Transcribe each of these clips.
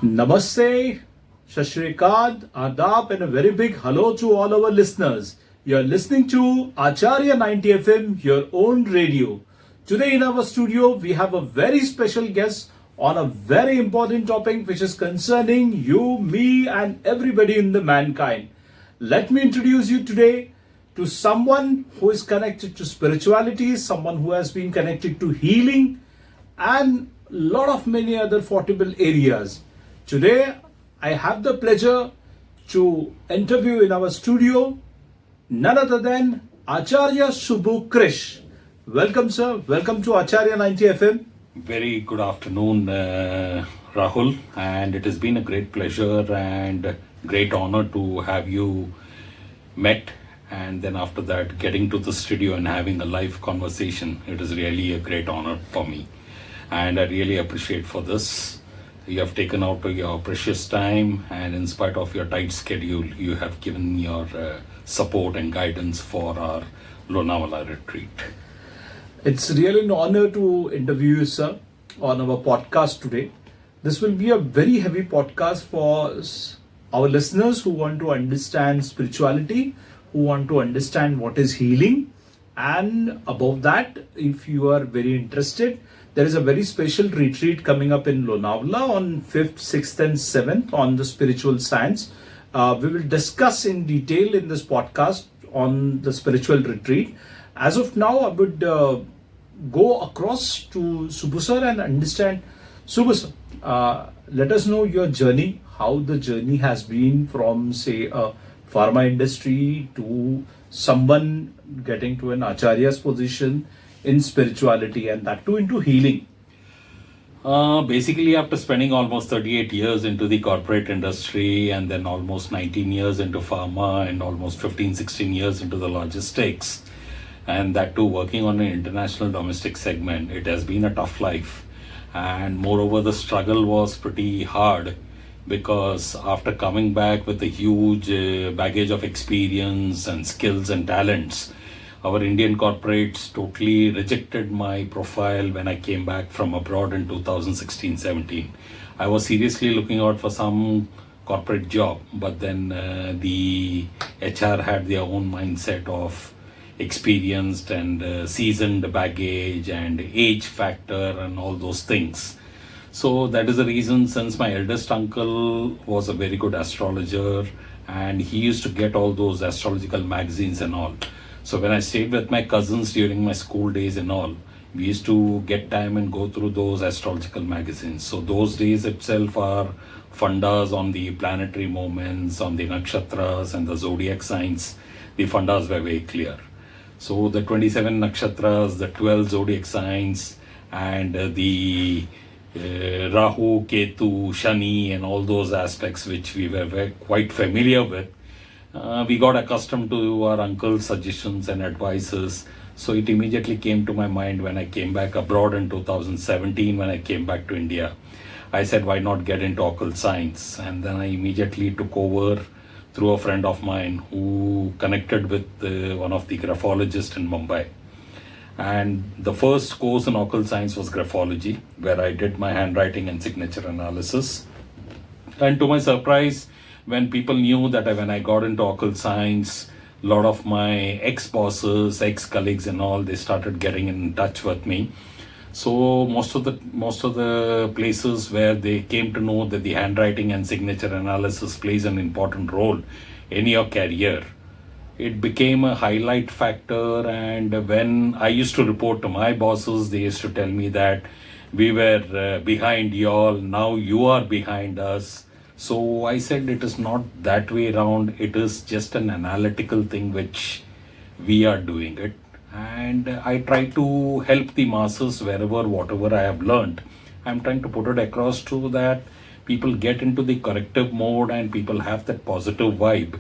Namaste, Shashrikad, Adab, and a very big hello to all our listeners. You're listening to Acharya 90 FM, your own radio. Today in our studio, we have a very special guest on a very important topic which is concerning you, me, and everybody in the mankind. Let me introduce you today to someone who is connected to spirituality, someone who has been connected to healing, and lot of many other portable areas. Today, I have the pleasure to interview in our studio none other than Acharya SUbbu Krish. Welcome, sir. Welcome to Acharya 90 FM. Very good afternoon, Rahul, and it has been a great pleasure and great honor to have you met, and then after that getting to the studio and having a live conversation. It is really a great honor for me, and I really appreciate for this. You have taken out your precious time, and in spite of your tight schedule, you have given your support and guidance for our Lonavala retreat. It's really an honor to interview you, sir, on our podcast today. This will be a very heavy podcast for our listeners who want to understand spirituality, who want to understand what is healing. And above that, if you are very interested, there is a very special retreat coming up in Lonavala on 5th, 6th and 7th on the spiritual science. We will discuss in detail in this podcast on the spiritual retreat. As of now, I would go across to SUbbu sir and understand. SUbbu sir, let us know your journey, how the journey has been from, say, a pharma industry to someone getting to an Acharya's position in spirituality, and that too into healing. Basically, after spending almost 38 years into the corporate industry, and then almost 19 years into pharma, and almost 15-16 years into the logistics, and that too working on an international domestic segment, it has been a tough life. And moreover, the struggle was pretty hard, because after coming back with a huge baggage of experience and skills and talents, our Indian corporates totally rejected my profile when I came back from abroad in 2016-17. I was seriously looking out for some corporate job, but then the HR had their own mindset of experienced and seasoned baggage and age factor and all those things. So that is the reason, since my eldest uncle was a very good astrologer and he used to get all those astrological magazines and all. So when I stayed with my cousins during my school days and all, we used to get time and go through those astrological magazines. So those days itself are fundas on the planetary movements, on the nakshatras and the zodiac signs. The fundas were very clear. So the 27 nakshatras, the 12 zodiac signs, and the Rahu, Ketu, Shani, and all those aspects which we were quite familiar with. We got accustomed to our uncle's suggestions and advices. So it immediately came to my mind when I came back abroad in 2017, when I came back to India. I said, why not get into occult science? And then I immediately took over through a friend of mine who connected with one of the graphologists in Mumbai. And the first course in occult science was graphology, where I did my handwriting and signature analysis. And to my surprise, when people knew that when I got into occult science, a lot of my ex-bosses, ex-colleagues and all, they started getting in touch with me. So most of the places where they came to know that the handwriting and signature analysis plays an important role in your career, it became a highlight factor. And when I used to report to my bosses, they used to tell me that we were behind y'all, now you are behind us. So I said it is not that way around, it is just an analytical thing which we are doing it. And I try to help the masses wherever, whatever I have learned. I'm trying to put it across to that people get into the corrective mode and people have that positive vibe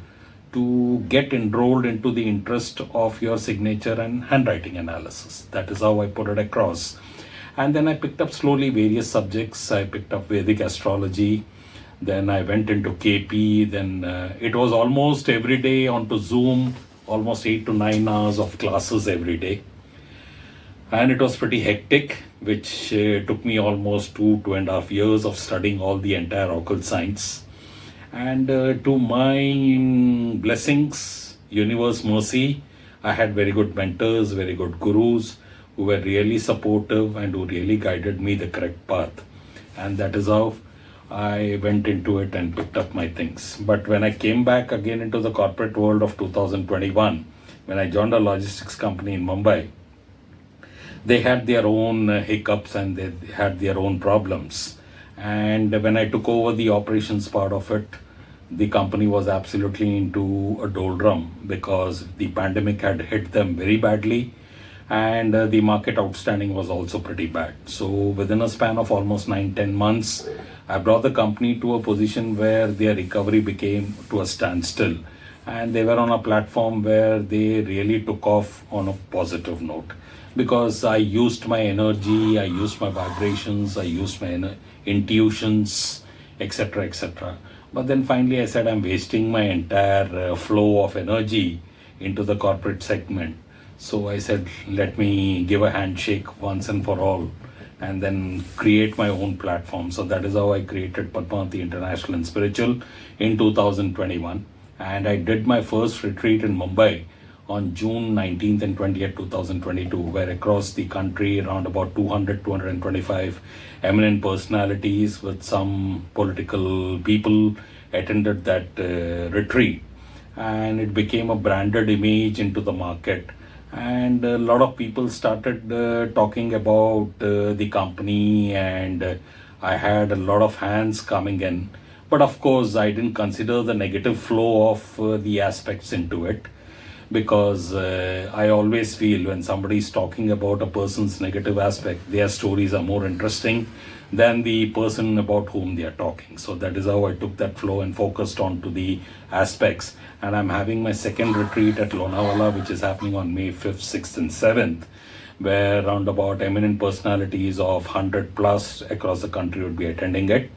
to get enrolled into the interest of your signature and handwriting analysis. That is how I put it across. And then I picked up slowly various subjects. I picked up Vedic astrology. Then I went into KP. Then it was almost every day onto Zoom, almost 8 to 9 hours of classes every day. and it was pretty hectic, which took me almost 2.5 years of studying all the entire occult science. And to my blessings, universe mercy, I had very good mentors, very good gurus who were really supportive and who really guided me the correct path. And that is how I went into it and picked up my things. But when I came back again into the corporate world of 2021, when I joined a logistics company in Mumbai, they had their own hiccups and they had their own problems. And when I took over the operations part of it, the company was absolutely into a doldrum because the pandemic had hit them very badly, and the market outstanding was also pretty bad. So within a span of almost 9-10 months, I brought the company to a position where their recovery became to a standstill, and they were on a platform where they really took off on a positive note, because I used my energy, I used my vibrations, I used my intuitions, etc., etc. But then finally I said I'm wasting my entire flow of energy into the corporate segment. So I said, let me give a handshake once and for all and then create my own platform. So that is how I created Padmavati International and Spiritual in 2021. And I did my first retreat in Mumbai on June 19th and 20th, 2022, where across the country, around about 225 eminent personalities with some political people attended that retreat. And it became a branded image into the market. And a lot of people started talking about the company, and I had a lot of hands coming in. But of course, I didn't consider the negative flow of the aspects into it, because I always feel when somebody is talking about a person's negative aspect, their stories are more interesting than the person about whom they are talking. So that is how I took that flow and focused on to the aspects. And I'm having my second retreat at Lonavala, which is happening on May 5th, 6th and 7th, where around about eminent personalities of 100 plus across the country would be attending it.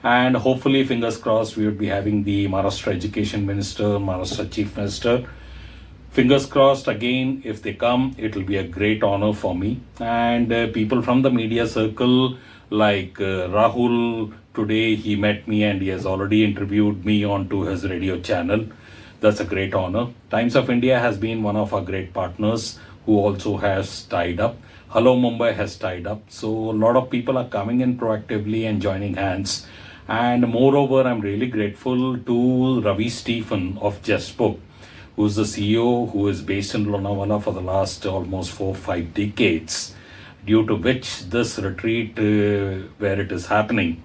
And hopefully, fingers crossed, we would be having the Maharashtra Education Minister, Maharashtra Chief Minister. Fingers crossed, again, if they come, it will be a great honor for me. And people from the media circle, like Rahul, today he met me and he has already interviewed me onto his radio channel. That's a great honor. Times of India has been one of our great partners who also has tied up. Hello Mumbai has tied up. So a lot of people are coming in proactively and joining hands. And moreover, I'm really grateful to Ravi Stephen of JustBook, who is the CEO, who is based in Lonavala for the last almost 4-5 decades, due to which this retreat, where it is happening,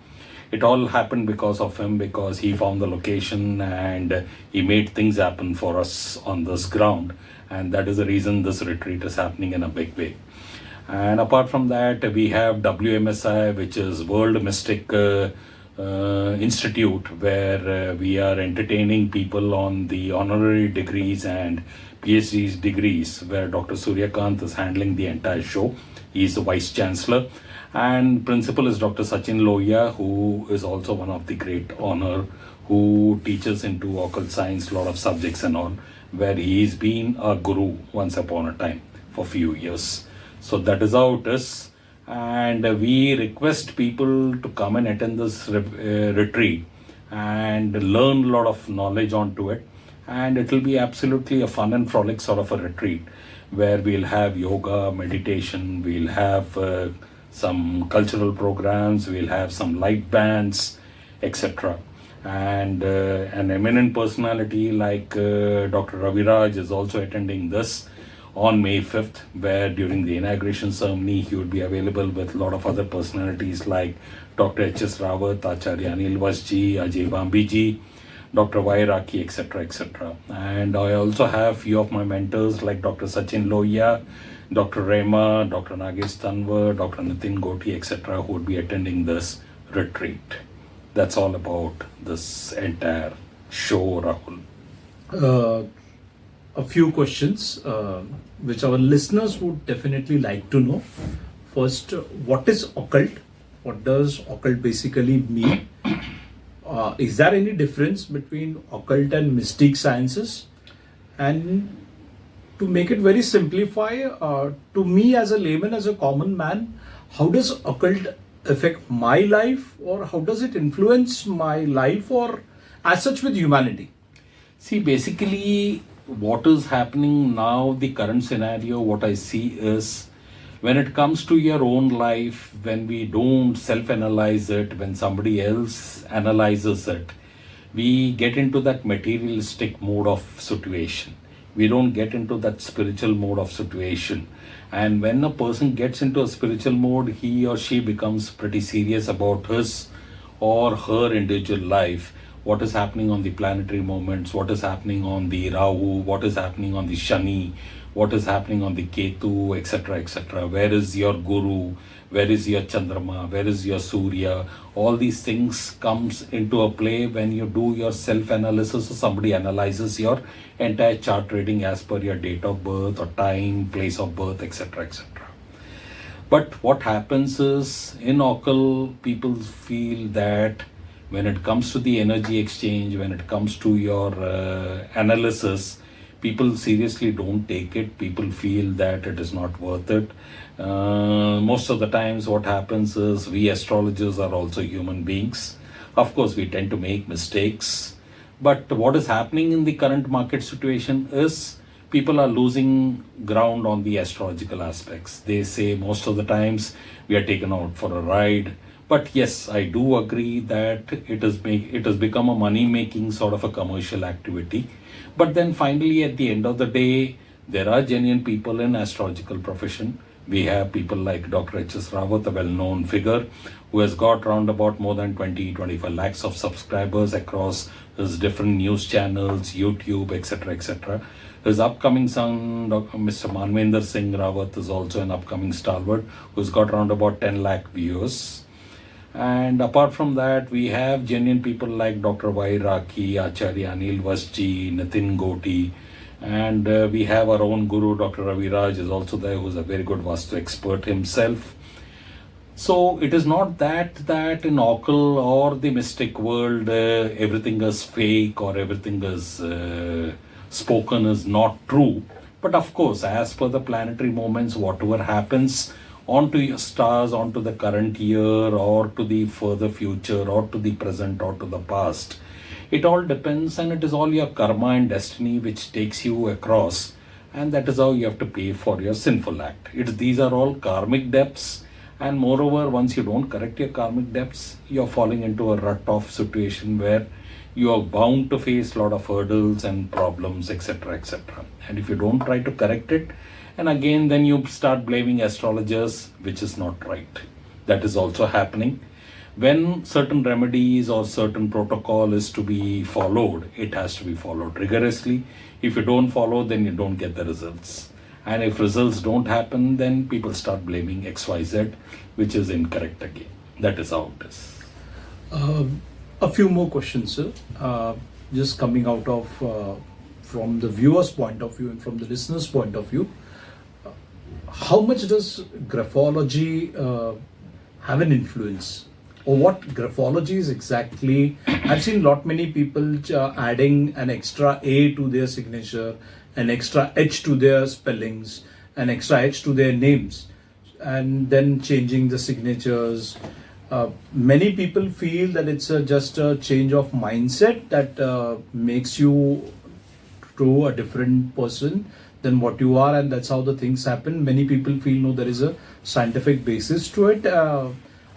it all happened because of him, because he found the location and he made things happen for us on this ground. And that is the reason this retreat is happening in a big way. And apart from that, we have WMSI, which is World Mystic Institute, where we are entertaining people on the honorary degrees and PhD degrees, where Dr. Suryakant is handling the entire show. He is the Vice Chancellor. And principal is Dr. Sachin Lohia, who is also one of the great honor, who teaches into occult science, a lot of subjects and all, where he's been a guru once upon a time for few years. So that is how it is. And we request people to come and attend this retreat and learn a lot of knowledge onto it. And it will be absolutely a fun and frolic sort of a retreat, where we'll have yoga, meditation, we'll have some cultural programs, we'll have some light bands, etc. And an eminent personality like Dr. Raviraj is also attending this on May 5th, where during the inauguration ceremony he would be available with a lot of other personalities like Dr. H.S. Rawat, Acharya Anil Vasji, Ajay Bambiji, Dr. Vairaki, etc., etc. And I also have few of my mentors like Dr. Sachin Lohia, Dr. Rema, Dr. Nagesh Tanwar, Dr. Nitin Goti, etc., who would be attending this retreat. That's all about this entire show, Rahul. A few questions which our listeners would definitely like to know. First, what is occult? What does occult basically mean? Is there any difference between occult and mystic sciences? And to make it very simplify, to me as a layman, as a common man, how does occult affect my life, or how does it influence my life, or as such with humanity? See, basically, what is happening now, the current scenario, what I see is when it comes to your own life, when we don't self analyze it, when somebody else analyzes it, we get into that materialistic mode of situation. We don't get into that spiritual mode of situation. And when a person gets into a spiritual mode, he or she becomes pretty serious about his or her individual life. What is happening on the planetary movements, what is happening on the Rahu, what is happening on the Shani, what is happening on the Ketu, etc., etc. Where is your Guru? Where is your Chandrama? Where is your Surya? All these things comes into a play when you do your self-analysis, or somebody analyzes your entire chart reading as per your date of birth or time, place of birth, etc., etc. But what happens is, in occult, people feel that when it comes to the energy exchange, when it comes to your analysis, people seriously don't take it. People feel that it is not worth it. Most of the times what happens is, we astrologers are also human beings. Of course, we tend to make mistakes. But what is happening in the current market situation is, people are losing ground on the astrological aspects. They say most of the times we are taken out for a ride. But yes, I do agree that it has become a money-making sort of a commercial activity. But then finally, at the end of the day, there are genuine people in astrological profession. We have people like Dr. H.S. Rawat, a well-known figure, who has got around about more than 20-25 lakhs of subscribers across his different news channels, YouTube, etc., etc. His upcoming son, Mr. Manvender Singh Rawat, is also an upcoming stalwart who's got around about 10 lakh viewers. And apart from that, we have genuine people like Dr. Y. Raki, Acharya, Anil Vasji, Nitin Goti, and we have our own guru, Dr. Raviraj, is also there, who's a very good Vastu expert himself. So it is not that in occult or the mystic world, everything is fake or everything is spoken is not true. But of course, as per the planetary moments, whatever happens onto your stars, onto the current year, or to the further future, or to the present, or to the past, it all depends, and it is all your karma and destiny which takes you across, and that is how you have to pay for your sinful act. These are all karmic debts, and moreover, once you don't correct your karmic debts, you're falling into a rut of situation where you are bound to face a lot of hurdles and problems, etc., etc. And if you don't try to correct it, and again, then you start blaming astrologers, which is not right. That is also happening. When certain remedies or certain protocol is to be followed, it has to be followed rigorously. If you don't follow, then you don't get the results. And if results don't happen, then people start blaming XYZ, which is incorrect again. That is how it is. A few more questions, sir. Just coming out of from the viewer's point of view and from the listener's point of view, how much does graphology have an influence, or what graphology is exactly? I've seen many people adding an extra A to their signature, an extra H to their spellings, an extra H to their names, and then changing the signatures. Many people feel that it's just a change of mindset that makes you to a different person than what you are, and that's how the things happen. Many people feel no, there is a scientific basis to it.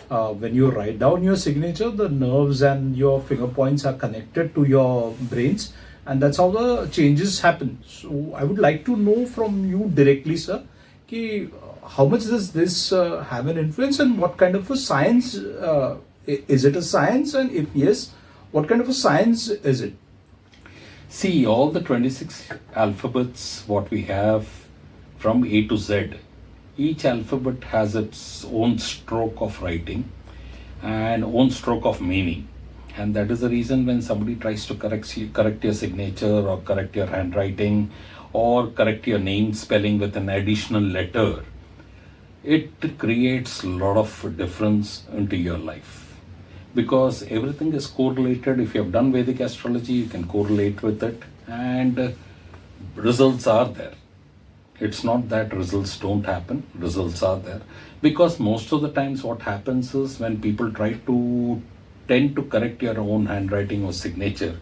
When you write down your signature, the nerves and your finger points are connected to your brains, and that's how the changes happen. So I would like to know from you directly, sir, how much does this have an influence, and what kind of a science is it? A science, and if yes, what kind of a science is it? See, all the 26 alphabets what we have from A to Z, each alphabet has its own stroke of writing and own stroke of meaning. And that is the reason when somebody tries to correct your signature, or correct your handwriting, or correct your name spelling with an additional letter, it creates a lot of difference into your life. Because everything is correlated. If you have done Vedic astrology, you can correlate with it, and results are there. It's not that results don't happen, results are there. Because most of the times what happens is when people try to tend to correct your own handwriting or signature,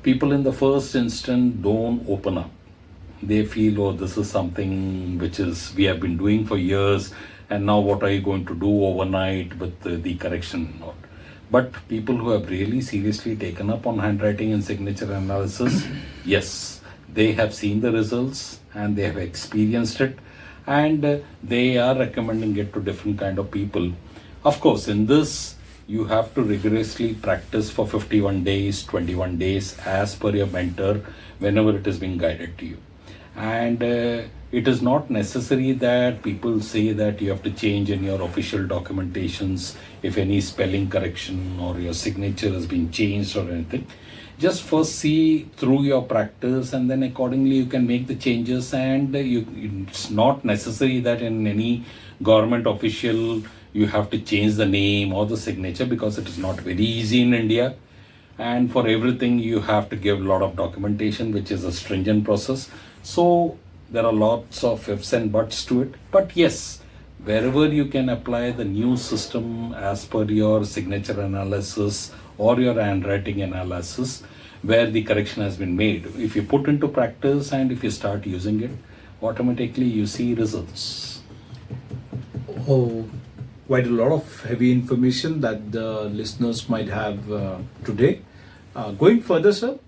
people in the first instant don't open up. They feel, oh, this is something which is we have been doing for years, and now what are you going to do overnight with the correction? Not. But people who have really seriously taken up on handwriting and signature analysis, yes, they have seen the results and they have experienced it, and they are recommending it to different kind of people. Of course, in this you have to rigorously practice for 51 days, 21 days as per your mentor whenever it is being guided to you. And it is not necessary that people say that you have to change in your official documentations if any spelling correction or your signature has been changed or anything. Just first see through your practice, and then accordingly you can make the changes. And it's not necessary that in any government official you have to change the name or the signature, because it is not very easy in India. And for everything you have to give a lot of documentation, which is a stringent process. So there are lots of ifs and buts to it. But yes, wherever you can apply the new system as per your signature analysis or your handwriting analysis, where the correction has been made, if you put into practice and if you start using it, automatically you see results. Oh, quite a lot of heavy information that the listeners might have today. Going further, sir,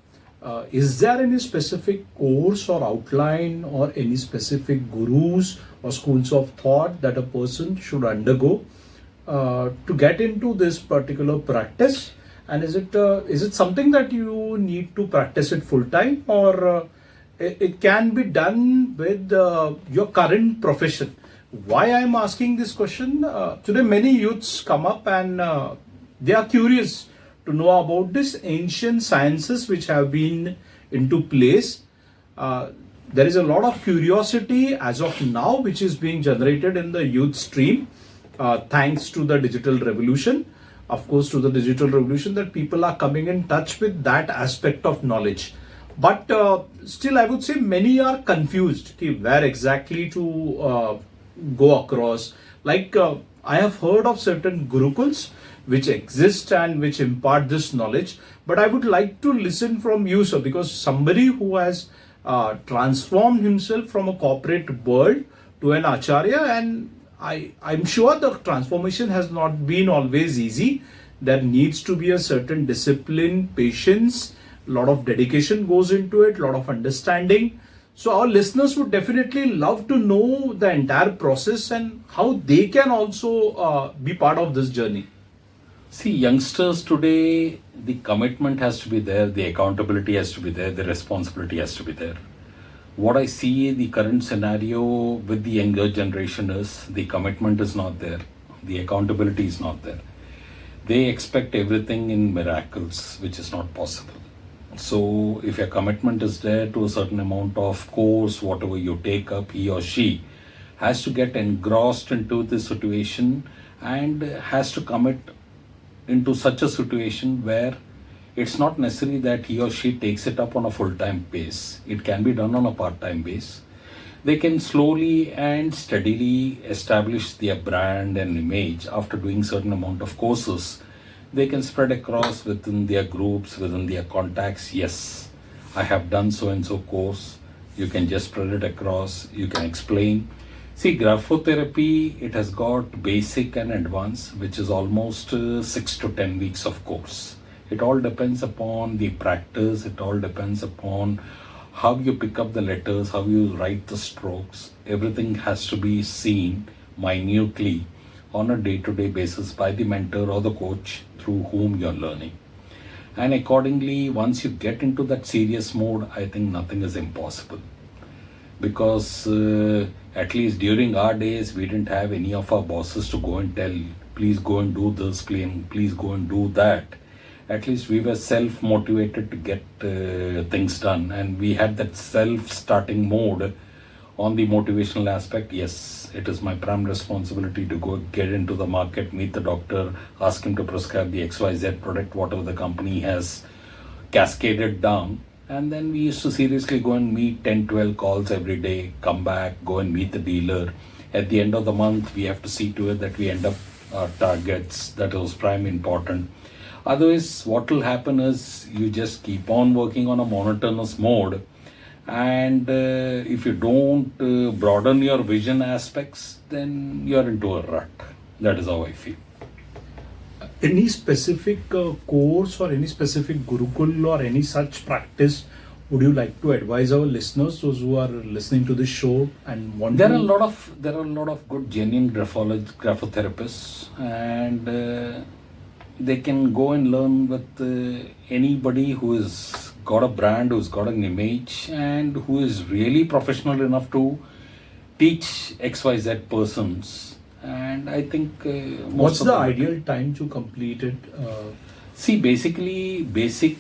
is there any specific course or outline or any specific gurus or schools of thought that a person should undergo to get into this particular practice? And is it something that you need to practice it full time, or it can be done with your current profession? Why I'm asking this question? Today many youths come up and they are curious to know about these ancient sciences which have been into place. There is a lot of curiosity as of now which is being generated in the youth stream, thanks to the digital revolution. Of course, to the digital revolution, that people are coming in touch with that aspect of knowledge. But still, I would say many are confused where exactly to go across. Like I have heard of certain gurukuls which exist and which impart this knowledge. But I would like to listen from you, sir, because somebody who has transformed himself from a corporate world to an Acharya, and I'm sure the transformation has not been always easy. There needs to be a certain discipline, patience, a lot of dedication goes into it, a lot of understanding. So our listeners would definitely love to know the entire process and how they can also be part of this journey. See, youngsters today, the commitment has to be there, the accountability has to be there, the responsibility has to be there. What I see the current scenario with the younger generation is the commitment is not there, the accountability is not there. They expect everything in miracles, which is not possible. So if your commitment is there to a certain amount of course, whatever you take up, he or she has to get engrossed into this situation and has to commit into such a situation where it's not necessary that he or she takes it up on a full-time base. It can be done on a part-time base. They can slowly and steadily establish their brand and image after doing certain amount of courses. They can spread across within their groups, within their contacts. Yes, I have done so and so course. You can just spread it across. You can explain. See, graphotherapy, it has got basic and advanced, which is almost 6 to 10 weeks of course. It all depends upon the practice. It all depends upon how you pick up the letters, how you write the strokes. Everything has to be seen minutely on a day-to-day basis by the mentor or the coach through whom you're learning. And accordingly, once you get into that serious mode, I think nothing is impossible. Because at least during our days, we didn't have any of our bosses to go and tell, please go and do this, please go and do that. At least we were self-motivated to get things done, and we had that self-starting mode on the motivational aspect. Yes, it is my prime responsibility to go get into the market, meet the doctor, ask him to prescribe the XYZ product, whatever the company has cascaded down, And then we used to seriously go and meet 10, 12 calls every day, come back, go and meet the dealer. At the end of the month, we have to see to it that we end up our targets. That was prime important. Otherwise, what will happen is you just keep on working on a monotonous mode. And if you don't broaden your vision aspects, then you're into a rut. That is how I feel. Any specific course or any specific gurukul or any such practice would you like to advise our listeners, those who are listening to this show and want There to... are a lot of good genuine graphotherapists, and they can go and learn with anybody who has got a brand, who's got an image, and who is really professional enough to teach XYZ persons. And I think What's the ideal time to complete it? See, basically, basic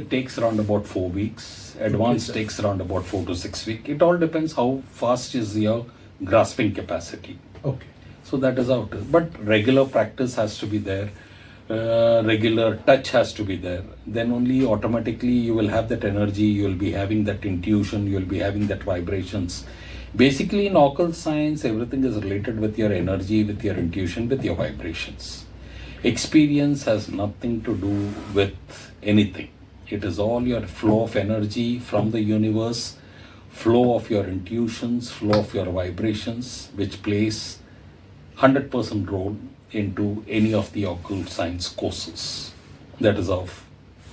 takes around about 4 weeks. Advanced Okay, takes around about 4 to 6 weeks. It all depends how fast is your grasping capacity. Okay. So that is how it is. But regular practice has to be there. Regular touch has to be there. Then only automatically you will have that energy. You will be having that intuition. You will be having that vibrations. Basically, in occult science, everything is related with your energy, with your intuition, with your vibrations. Experience has nothing to do with anything. It is all your flow of energy from the universe, flow of your intuitions, flow of your vibrations, which plays 100% role into any of the occult science courses. That is how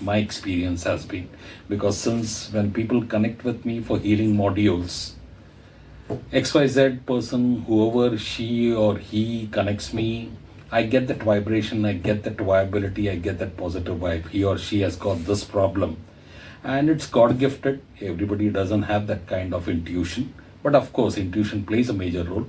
my experience has been. Because since when people connect with me for healing modules, XYZ person, whoever she or he connects me, I get that vibration, I get that viability, I get that positive vibe. He or she has got this problem. And it's God gifted. Everybody doesn't have that kind of intuition. But of course, intuition plays a major role.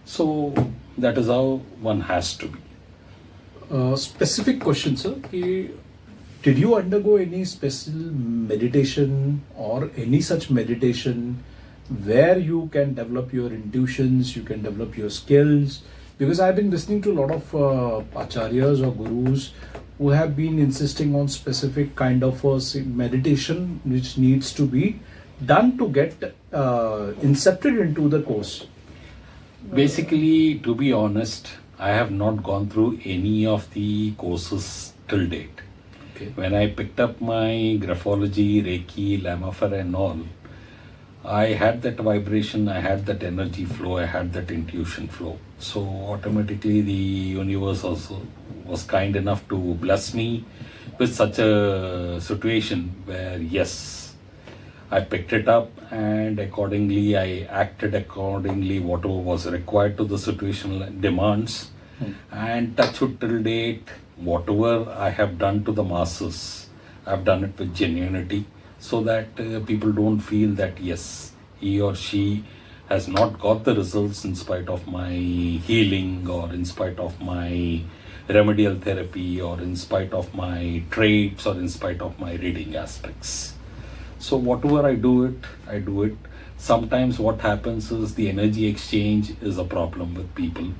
So that is how one has to be. Specific question, sir. Did you undergo any special meditation or any such meditation where you can develop your intuitions, you can develop your skills? Because I've been listening to a lot of acharyas or gurus who have been insisting on specific kind of meditation which needs to be done to get incepted into the course. Basically, to be honest, I have not gone through any of the courses till date. Okay. When I picked up my graphology, Reiki, Lamafer and all, I had that vibration, I had that energy flow, I had that intuition flow. So automatically the universe also was kind enough to bless me with such a situation where yes, I picked it up and accordingly I acted accordingly whatever was required to the situational demands. And touch wood till date, whatever I have done to the masses, I've done it with genuinity. So that people don't feel that yes, he or she has not got the results in spite of my healing or in spite of my remedial therapy or in spite of my traits or in spite of my reading aspects. So whatever I do it. Sometimes what happens is the energy exchange is a problem with people.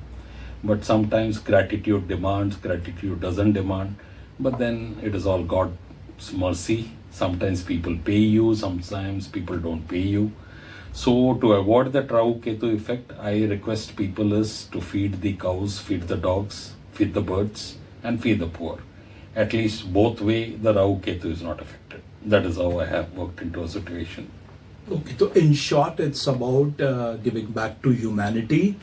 But sometimes gratitude demands, gratitude doesn't demand. But then it is all God's mercy. Sometimes people pay you, sometimes people don't pay you. So to avoid that Rahu Ketu effect, I request people is to feed the cows, feed the dogs, feed the birds and feed the poor. At least both way the Rahu Ketu is not affected. That is how I have worked into a situation. Okay, so in short, it's about giving back to humanity,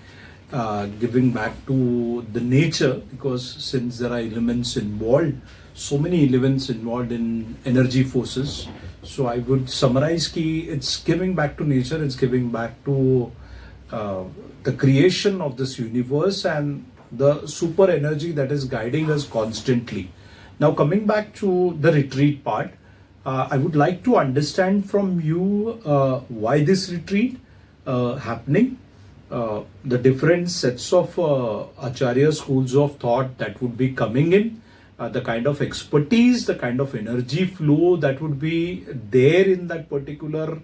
giving back to the nature, because since there are elements involved, so many elements involved in energy forces. So I would summarize ki it's giving back to nature, it's giving back to the creation of this universe and the super energy that is guiding us constantly. Now coming back to the retreat part, I would like to understand from you why this retreat happening, the different sets of Acharya schools of thought that would be coming in, the kind of expertise, the kind of energy flow that would be there in that particular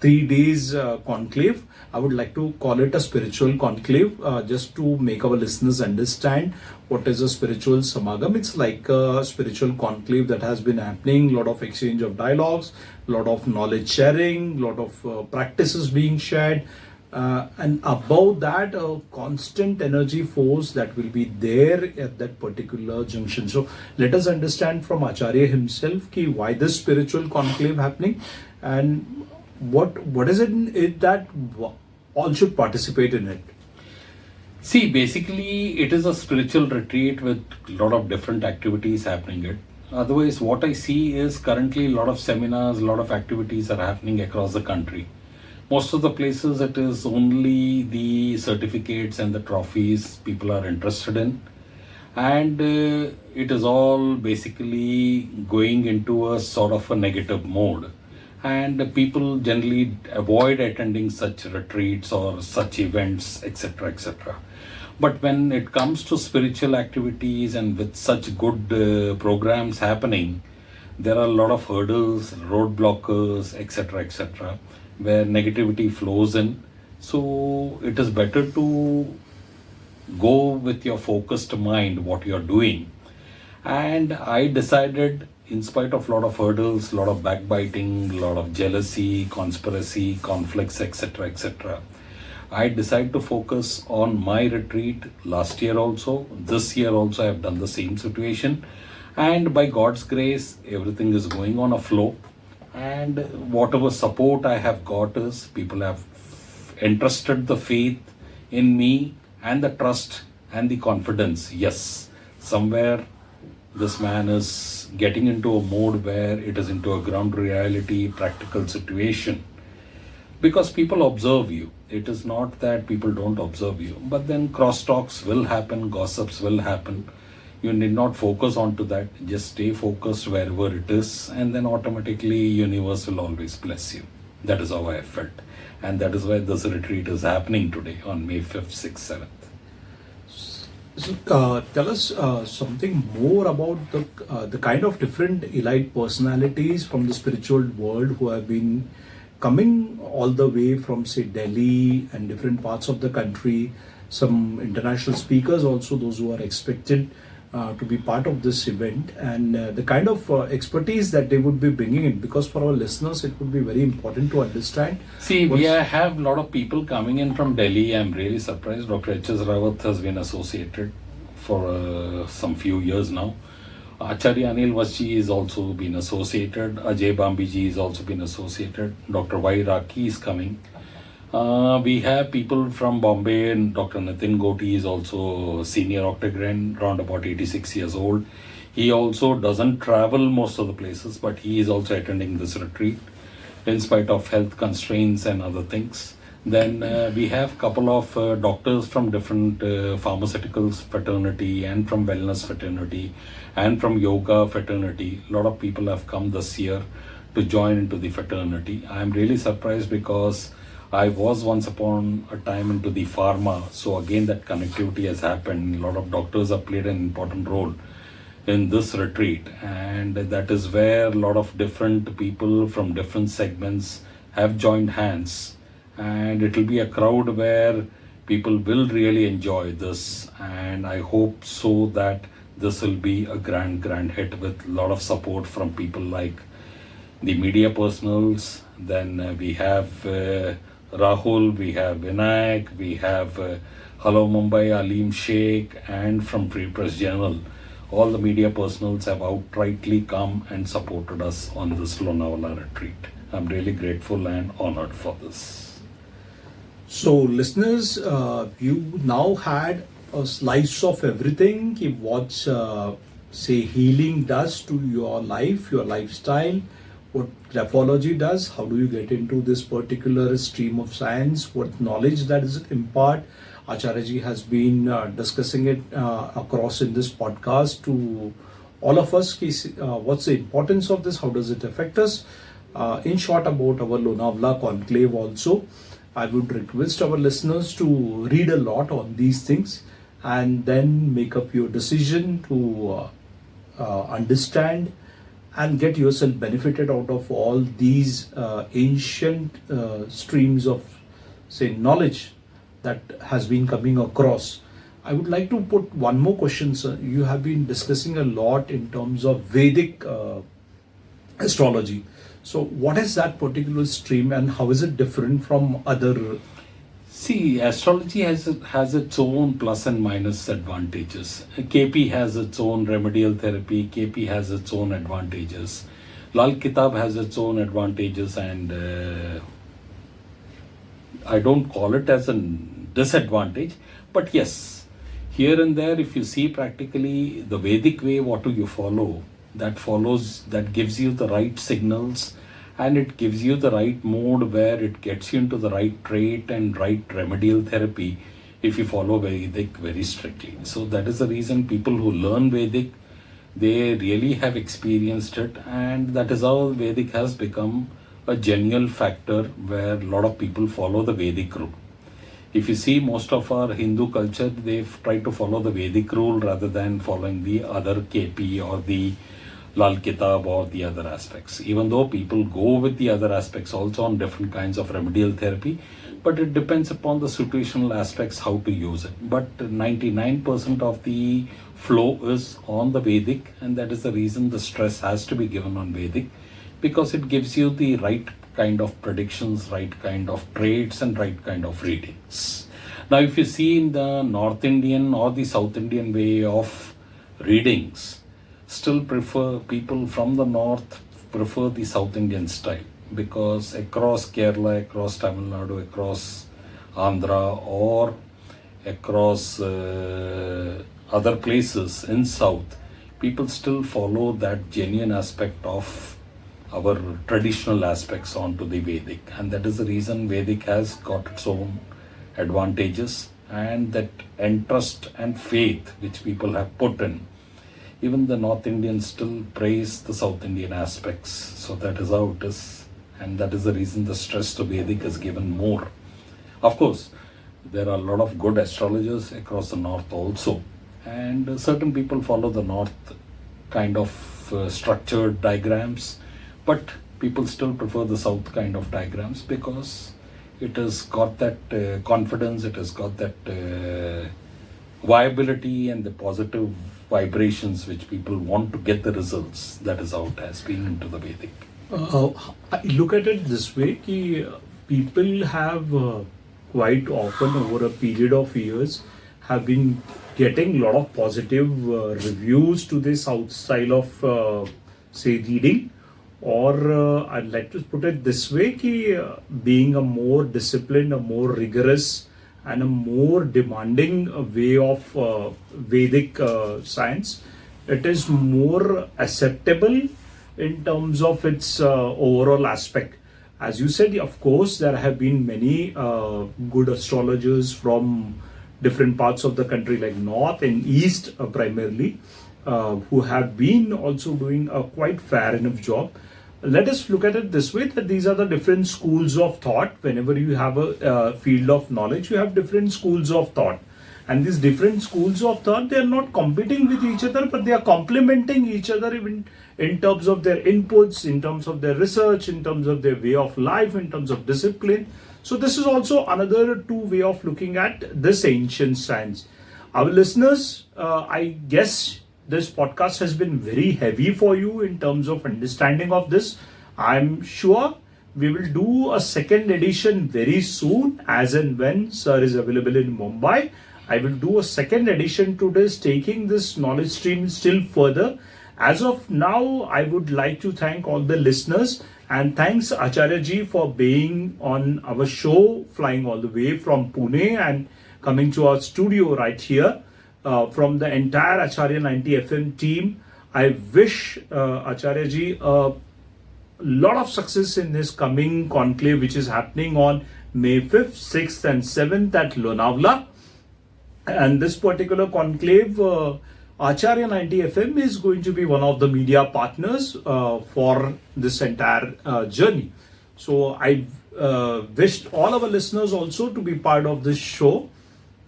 3 days conclave. I would like to call it a spiritual conclave, just to make our listeners understand what is a spiritual samagam. It's like a spiritual conclave that has been happening, lot of exchange of dialogues, lot of knowledge sharing, lot of practices being shared, and above that, a constant energy force that will be there at that particular junction. So let us understand from Acharya himself ki why this spiritual conclave happening, and what is it in it that all should participate in it. See, basically, it is a spiritual retreat with a lot of different activities happening. It. Otherwise, what I see is currently a lot of seminars, a lot of activities are happening across the country. Most of the places, it is only the certificates and the trophies people are interested in. And it is all basically going into a sort of a negative mode. And people generally avoid attending such retreats or such events, etc., etc. But when it comes to spiritual activities and with such good programs happening, there are a lot of hurdles, roadblockers, etc., etc., where negativity flows in. So it is better to go with your focused mind what you're doing. And I decided, in spite of a lot of hurdles, a lot of backbiting, a lot of jealousy, conspiracy, conflicts, etc., etc., I decided to focus on my retreat last year also. This year also I have done the same situation. And by God's grace, everything is going on a flow. And whatever support I have got is people have entrusted the faith in me and the trust and the confidence. Yes, somewhere this man is getting into a mode where it is into a ground reality, practical situation. Because people observe you. It is not that people don't observe you. But then crosstalks will happen, gossips will happen. You need not focus onto that. Just stay focused wherever it is, and then automatically universe will always bless you. That is how I felt. And that is why this retreat is happening today on May 5th, 6th, 7th. So, tell us something more about the kind of different elite personalities from the spiritual world who have been coming all the way from, say, Delhi and different parts of the country. Some international speakers also, those who are expected to be part of this event, and the kind of expertise that they would be bringing in, because for our listeners it would be very important to understand. See, we have a lot of people coming in from Delhi. I'm really surprised. Dr. H.S. Rawat has been associated for some few years now. Acharya Anil Vasji is also been associated. Ajay Bambiji is also been associated. Dr. Y. Raki is coming. We have people from Bombay, and Dr. Nitin Goti is also senior octagon, around about 86 years old. He also doesn't travel most of the places, but he is also attending this retreat in spite of health constraints and other things. Then we have a couple of doctors from different pharmaceuticals fraternity and from wellness fraternity and from yoga fraternity. A lot of people have come this year to join into the fraternity. I am really surprised because I was once upon a time into the pharma. So again, that connectivity has happened. A lot of doctors have played an important role in this retreat. And that is where a lot of different people from different segments have joined hands. And it will be a crowd where people will really enjoy this. And I hope so that this will be a grand hit with a lot of support from people like the media personals. Then we have Rahul, we have Vinayak, we have Hello Mumbai, Aleem Sheikh, and from Free Press Journal. All the media personals have outrightly come and supported us on this Lonavala retreat. I'm really grateful and honored for this. So, listeners, you now had a slice of everything. What, say, healing does to your life, your lifestyle, what graphology does, how do you get into this particular stream of science, what knowledge that is impart. Acharya ji has been discussing it across in this podcast to all of us. What's the importance of this? How does it affect us? In short, about our Lonavala conclave also. I would request our listeners to read a lot on these things and then make up your decision to understand and get yourself benefited out of all these ancient streams of, say, knowledge that has been coming across. I would like to put one more question, sir. You have been discussing a lot in terms of Vedic astrology. So, what is that particular stream, and how is it different from other? See, astrology has its own plus and minus advantages. KP has its own remedial therapy. KP has its own advantages. Lal Kitab has its own advantages, and I don't call it as a disadvantage, but yes, here and there, if you see practically the Vedic way, what do you follow? That gives you the right signals, and it gives you the right mode where it gets you into the right trait and right remedial therapy if you follow Vedic very strictly. So that is the reason people who learn Vedic, they really have experienced it, and that is how Vedic has become a genuine factor where a lot of people follow the Vedic rule. If you see most of our Hindu culture, they've tried to follow the Vedic rule rather than following the other KP or the Lal Kitab or the other aspects. Even though people go with the other aspects also on different kinds of remedial therapy, but it depends upon the situational aspects how to use it. But 99% of the flow is on the Vedic, and that is the reason the stress has to be given on Vedic, because it gives you the right kind of predictions, right kind of traits, and right kind of readings. Now, if you see in the North Indian or the South Indian way of readings, still people from the North prefer the South Indian style, because across Kerala, across Tamil Nadu, across Andhra, or across other places in South, people still follow that genuine aspect of our traditional aspects onto the Vedic, and that is the reason Vedic has got its own advantages, and that interest and faith which people have put in. Even the North Indians still praise the South Indian aspects, so that is how it is, and that is the reason the stress to Vedic is given more. Of course, there are a lot of good astrologers across the North also, and certain people follow the North kind of structured diagrams, but people still prefer the South kind of diagrams because it has got that confidence, it has got that viability and the positive vibrations which people want to get the results. That is how it has been into the Vedic. I look at it this way, कि people have quite often over a period of years have been getting a lot of positive reviews to this South style of say reading. Or I'd like to put it this way, कि being a more disciplined, a more rigorous, and a more demanding way of Vedic science, it is more acceptable in terms of its overall aspect. As you said, of course, there have been many good astrologers from different parts of the country, like North and East primarily, who have been also doing a quite fair enough job. Let us look at it this way, that these are the different schools of thought. Whenever you have a field of knowledge, you have different schools of thought. And these different schools of thought, they are not competing with each other, but they are complementing each other even in terms of their inputs, in terms of their research, in terms of their way of life, in terms of discipline. So this is also another two way of looking at this ancient science. Our listeners, I guess this podcast has been very heavy for you in terms of understanding of this. I'm sure we will do a second edition very soon, as and when Sir is available in Mumbai. I will do a second edition to this, taking this knowledge stream still further. As of now, I would like to thank all the listeners, and thanks Acharya ji for being on our show, flying all the way from Pune and coming to our studio right here. From the entire Acharya 90 FM team, I wish Acharya ji a lot of success in his coming conclave, which is happening on May 5th, 6th and 7th at Lonavala. And this particular conclave, Acharya 90 FM is going to be one of the media partners for this entire journey. So I wished all our listeners also to be part of this show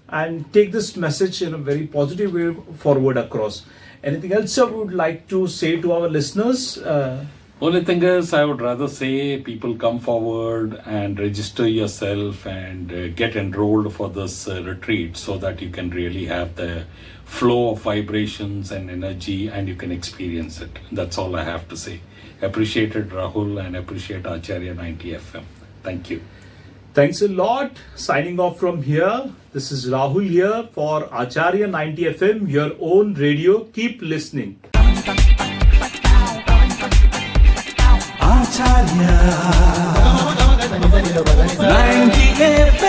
and take this message in a very positive way forward across. Anything else you would like to say to our listeners? Only thing is, I would rather say people come forward and register yourself and get enrolled for this retreat so that you can really have the flow of vibrations and energy and you can experience it. That's all I have to say. Appreciated Rahul and appreciate Acharya 90 FM. Thank you. Thanks a lot. Signing off from here. This is Rahul here for Acharya 90 FM, your own radio. Keep listening. Acharya 90 FM